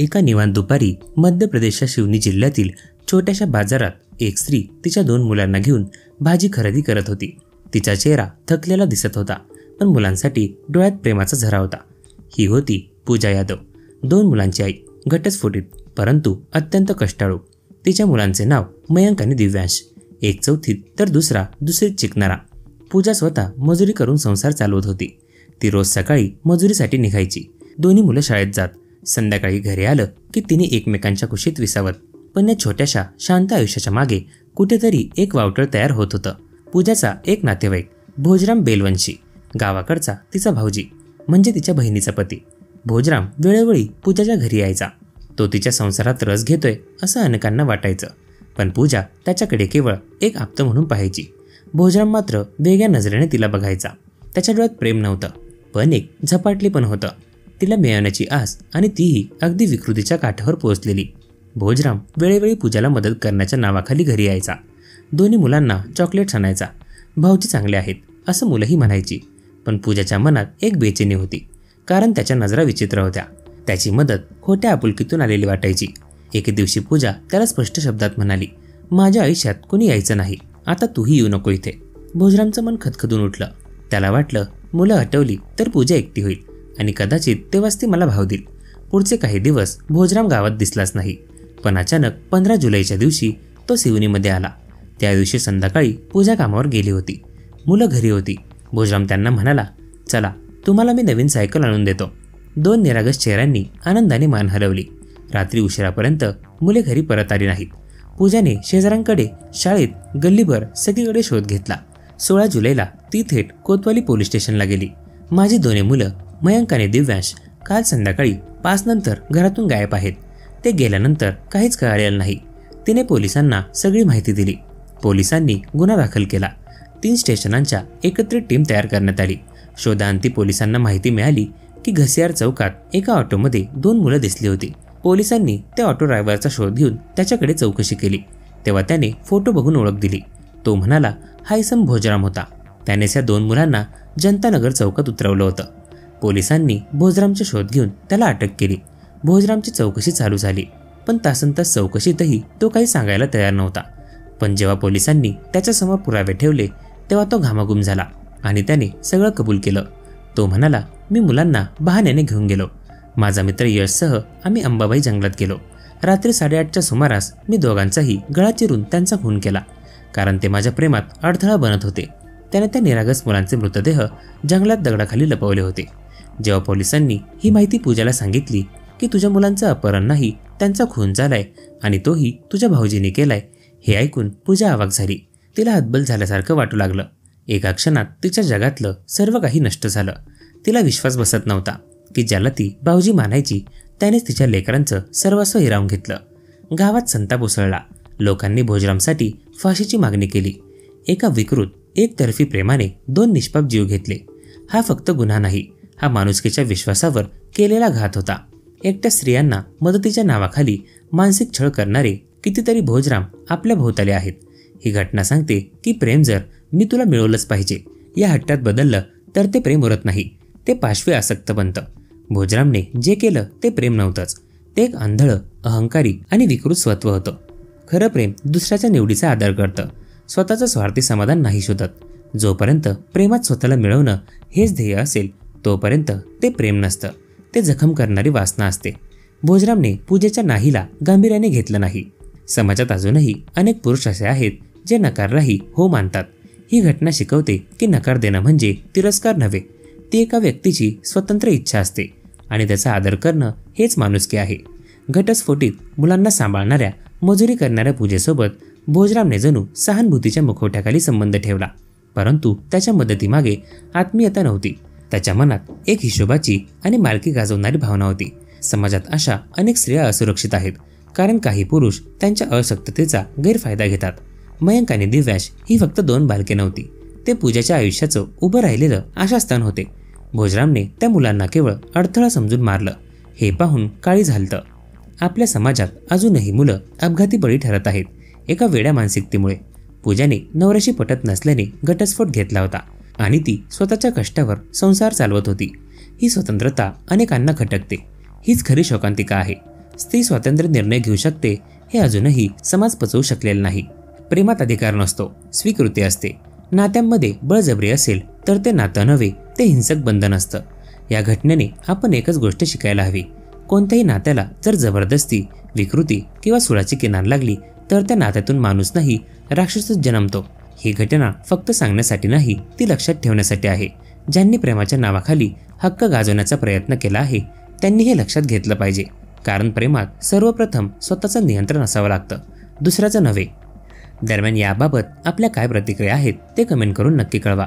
एका निवांत दुपारी मध्य प्रदेशच्या शिवनी जिल्ह्यातील छोट्याशा बाजारात एक स्त्री तिच्या 2 मुलांना घेऊन भाजी खरेदी करत होती। तिचा चेहरा थकलेला दिसत होता, पण मुलांसाठी डोळ्यात प्रेमाचा झरा होता। ही होती पूजा यादव, 2 मुलांची आई, घटस्फोटित परंतु अत्यंत कष्टाळू। तिच्या मुलांचे नाव मयंक आणि दिव्यांश, एक 4थीत तर दुसरीत शिकणारा। पूजा स्वतः मजुरी करून संसार चालवत होती। ती रोज सकाळी मजुरीसाठी निघायची। दोन्ही मुलं शाळेत जात। संध्याकाळी घरी आलं की तिने एकमेकांच्या कुशीत विसावत। पण या छोट्याशा शांत आयुष्याच्या मागे कुठेतरी एक वावटळ तयार होत होतं। पूजाचा एक नातेवाईक भोजराम बेलवंशी, गावाकडचा तिचा भाऊजी म्हणजे तिच्या बहिणीचा पती। भोजराम वेळोवेळी पूजाच्या घरी यायचा। तो तिच्या संसारात रस घेतोय असं अनेकांना वाटायचं, पण पूजा त्याच्याकडे केवळ एक आप्त म्हणून पाहायची। भोजराम मात्र वेगळ्या नजरेने तिला बघायचा। त्याच्या डोळ्यात प्रेम नव्हतं, पण एक झपाटली पण होतं, तिला मिळवण्याची आस, आणि तीही अगदी विकृतीच्या काठावर पोहोचलेली। भोजराम वेळोवेळी पूजाला मदत करण्याच्या नावाखाली घरी यायचा। दोन्ही मुलांना चॉकलेट्स आणायचा। भाऊजी चांगले आहेत असं मुलंही म्हणायची, पण पूजाच्या मनात एक बेचैनी होती, कारण त्याच्या नजरा विचित्र होत्या। त्याची मदत खोट्या आपुलकीतून आलेली वाटायची। एके दिवशी पूजा त्याला स्पष्ट शब्दात म्हणाली, माझ्या आयुष्यात कोणी यायचं नाही, आता तूही येऊ नको इथे। भोजरामचं मन खदखदून उठलं। त्याला वाटलं मुलं हटवली तर पूजा एकटी होईल आणि कदाचित तेव्हाच ती मला भाव देईल। पुढचे काही दिवस भोजराम गावात दिसलाच नाही, पण अचानक 15 जुलैच्या दिवशी तो सिवनीमध्ये आला। त्या दिवशी संध्याकाळी पूजा कामावर गेली होती। मुलं घरी होती। भोजराम त्यांना म्हणाला, चला तुम्हाला मी नवीन सायकल आणून देतो। 2 निरागस चेहऱ्यांनी आनंदाने मान हलवली। रात्री उशिरापर्यंत मुले घरी परत आली नाहीत। पूजाने शेजाऱ्यांकडे, शाळेत, गल्लीभर सगळीकडे शोध घेतला। 16 जुलैला ती थेट कोतवाली पोलीस स्टेशनला गेली। माझी 2 मुलं मयंक आणि दिव्यांश काल संध्याकाळी 5 नंतर घरातून गायब आहेत। ते गेल्यानंतर काहीच कळालेलं नाही। तिने पोलिसांना सगळी माहिती दिली। पोलिसांनी गुन्हा दाखल केला। 3 स्टेशनांच्या एकत्रित टीम तयार करण्यात आली। शोधांती पोलिसांना माहिती मिळाली की घसियार चौकात एका ऑटोमध्ये 2 मुलं दिसली होती। पोलिसांनी त्या ऑटो ड्रायव्हरचा शोध घेऊन त्याच्याकडे चौकशी केली, तेव्हा त्याने फोटो बघून ओळख दिली। तो म्हणाला हा इसम भोजराम होता। त्यानेच या 2 मुलांना जनतानगर चौकात उतरवलं होतं। पोलिसांनी भोजरामचा शोध घेऊन त्याला अटक केली। भोजरामची चौकशी चालू झाली, पण तासनतास चौकशीतही तो काही सांगायला तयार नव्हता। पण जेव्हा पोलिसांनी त्याच्यासमोर पुरावे ठेवले तेव्हा तो घामाघूम झाला आणि त्याने सगळं कबूल केलं। तो म्हणाला, मी मुलांना बहाण्याने घेऊन गेलो। माझा मित्र यशसह आम्ही अंबाबाई जंगलात गेलो। रात्री 8:30च्या सुमारास मी दोघांचाही गळा चिरून त्यांचा खून केला, कारण ते माझ्या प्रेमात अडथळा बनत होते। त्याने त्या निरागस मुलांचे मृतदेह जंगलात दगडाखाली लपवले होते। जेव्हा पोलिसांनी ही माहिती पूजाला सांगितली की तुझ्या मुलांचं अपहरण नाही, त्यांचा खून झालाय आणि तोही तुझ्या भाऊजीने केलाय, हे ऐकून पूजा अवाक झाली। तिला हतबल झाल्यासारखं वाटू लागलं। एका क्षणात तिच्या जगातलं सर्व काही नष्ट झालं। तिला विश्वास बसत नव्हता की ज्याला ती भाऊजी मानायची त्यानेच तिच्या लेकरांचं सर्वस्व हिरावून घेतलं। गावात संताप उसळला। लोकांनी भोजरामसाठी फाशीची मागणी केली। एका विकृत एकतर्फी प्रेमाने 2 निष्पाप जीव घेतले। हा फक्त गुन्हा नाही, हा माणुसकीच्या विश्वासावर केलेला घात होता। एकट्या स्त्रियांना मदतीच्या नावाखाली मानसिक छळ करणारे कितीतरी भोजराम आपल्या भोवताली आहेत। ही घटना सांगते की प्रेम जर मी तुला मिळवलंच पाहिजे या हट्टात बदललं तर ते प्रेम उरत नाही, ते पाशवी आसक्त बनतं। भोजरामने जे केलं ते प्रेम नव्हतंच, ते एक आंधळं, अहंकारी आणि विकृत स्वत्व होतं। खरं प्रेम दुसऱ्याच्या निवडीचा आदर करतं, स्वतःचं स्वार्थी समाधान नाही शोधत। जोपर्यंत प्रेमात स्वतःला मिळवणं हेच ध्येय असेल तोपर्यंत ते प्रेम नसतं, ते जखम करणारी वासना असते। भोजरामने पूजेच्या नाहीला गांभीर्याने घेतलं नाही। समाजात अजूनही अनेक पुरुष असे आहेत जे नकारलाही हो मानतात। ही घटना शिकवते की नकार देणं म्हणजे तिरस्कार नव्हे, ती एका व्यक्तीची स्वतंत्र इच्छा असते आणि त्याचा आदर करणं हेच माणुसकी आहे। घटस्फोटित मुलांना सांभाळणाऱ्या, मजुरी करणाऱ्या पूजेसोबत भोजरामने जणू सहानुभूतीच्या मुखवट्याखाली संबंध ठेवला, परंतु त्याच्या मदतीमागे आत्मीयता नव्हती। त्याच्या मनात एक हिशोबाची आणि मालकी गाजवणारी भावना होती। समाजात अशा अनेक स्त्रिया असुरक्षित आहेत, कारण काही पुरुष त्यांच्या अशक्ततेचा गैरफायदा घेतात। मयंक आणि दिव्यांश ही फक्त 2 बालके नव्हती, ते पूजाच्या आयुष्याचं उभं राहिलेलं आशास्थान होते। भोजरामने त्या मुलांना केवळ अडथळा समजून मारलं, हे पाहून काळी झालतं। आपल्या समाजात अजूनही मुलं अपघाती बळी ठरत आहेत, एका वेड्या मानसिकतेमुळे। पूजाने नवऱ्याशी पटत नसल्याने घटस्फोट घेतला होता आणि ती स्वतःच्या कष्टावर संसार चालवत होती। ही स्वतंत्रता अनेकांना खटकते। हीच खरी शोकांतिका आहे। स्त्री स्वतंत्र निर्णय घेऊ शकते हे अजूनही समाज पचवू शकलेला नाही. प्रेमात अधिकार नसतो, स्वीकृती असते. नात्यांमध्ये बळजबरी असेल तर ते नातं नव्हे, ते हिंसक बंधन असतं. या घटनेने आपण एकच गोष्ट शिकायला हवी. कोणत्याही नात्याला जर जबरदस्ती, विकृती किंवा सुळाची किनार लागली तर त्या नात्यातून माणूस नाही, राक्षसच जन्मतो. ही घटना फक्त सांगण्यासाठी नाही, ती लक्षात ठेवण्यासाठी आहे. ज्यांनी प्रेमाच्या नावाखाली हक्क गाजवण्याचा प्रयत्न केला आहे त्यांनी हे लक्षात घेतलं पाहिजे. कारण प्रेमात सर्वप्रथम स्वतःचं नियंत्रण असावं लागतं, दुसऱ्याचं नव्हे. दरम्यान याबाबत आपल्या काय प्रतिक्रिया आहेत ते कमेंट करून नक्की कळवा.